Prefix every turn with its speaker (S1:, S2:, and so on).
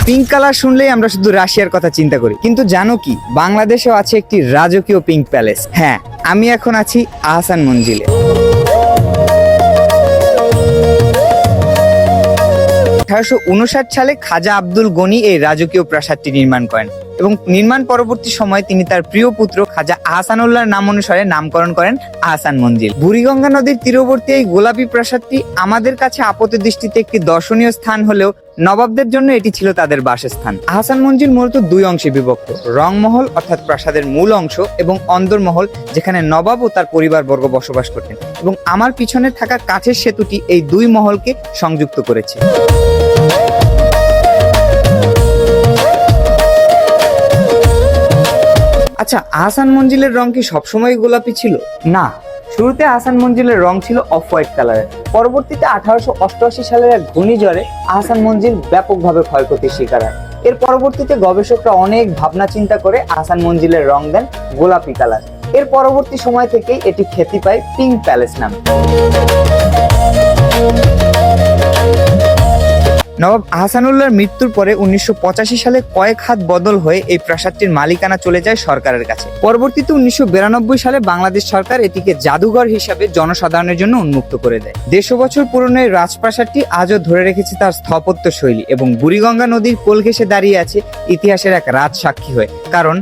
S1: Pink colour শুনলেই আমরা শুধু রাশিয়ার কথা চিন্তা করি, কিন্তু জানো কি বাংলাদেশেও আছে একটি রাজকীয় পিঙ্ক প্যালেস। হ্যাঁ, আমি এখন আছি আহসান মঞ্জিলে। 1859 সালে খাজা আব্দুল গনি এই রাজকীয় প্রাসাদটি নির্মাণ করেন এবং নির্মাণ পরবর্তী সময়ে তিনি তার প্রিয় পুত্র খাজা আহসানুল্লাহর নাম অনুসারে নামকরণ করেন আহসান মঞ্জিল। বুড়িগঙ্গা নদীর তীরবর্তী এই গোলাপি প্রাসাদটি আমাদের কাছে আপাত দৃষ্টিতে একটি দর্শনীয় স্থান হলেও নবাবদের জন্য এটি ছিল তাদের বাসস্থান। আহসান মঞ্জিল মূলত দুই অংশে বিভক্ত, রংমহল অর্থাৎ প্রাসাদের মূল অংশ এবং অন্দরমহল যেখানে নবাব ও তার পরিবারবর্গ বসবাস করতেন, এবং আমার পিছনে থাকা কাঠের সেতুটি এই দুই মহলকে সংযুক্ত করেছে। আচ্ছা, আহসান মঞ্জিলের রং কি সবসময় গোলাপি ছিল? না, শুরুতে আহসান মঞ্জিলের রং ছিল অফ হোয়াইট কালারের। পরবর্তীতে 1888 সালের এক ঘূর্ণিঝড়ে আহসান মঞ্জিল ব্যাপকভাবে ক্ষয়ক্ষতির শিকার হয়। এর পরবর্তীতে গবেষকরা অনেক ভাবনা চিন্তা করে আহসান মঞ্জিলের রং দেন গোলাপি কালার। এর পরবর্তী সময় থেকেই এটি খ্যাতি পায় পিঙ্ক প্যালেস নামে। নবাব আহসানুল্লাহর মৃত্যুর পরে 1985 সালে কয়েক হাত বদল হয়ে এই প্রাসাদটির মালিকানা চলে যায় সরকারের কাছে। পরবর্তীতে 1992 সালে বাংলাদেশ সরকার এটিকে জাদুঘর হিসাবে জনসাধারণের জন্য উন্মুক্ত করে দেয়। 150 বছর পুরনো এই রাজপ্রাসাদটি আজও ধরে রেখেছে তার স্থাপত্য শৈলী এবং বুড়িগঙ্গা নদীর কোল ঘেঁষে দাঁড়িয়ে আছে ইতিহাসের এক রাজসাক্ষী হয়ে। কারণ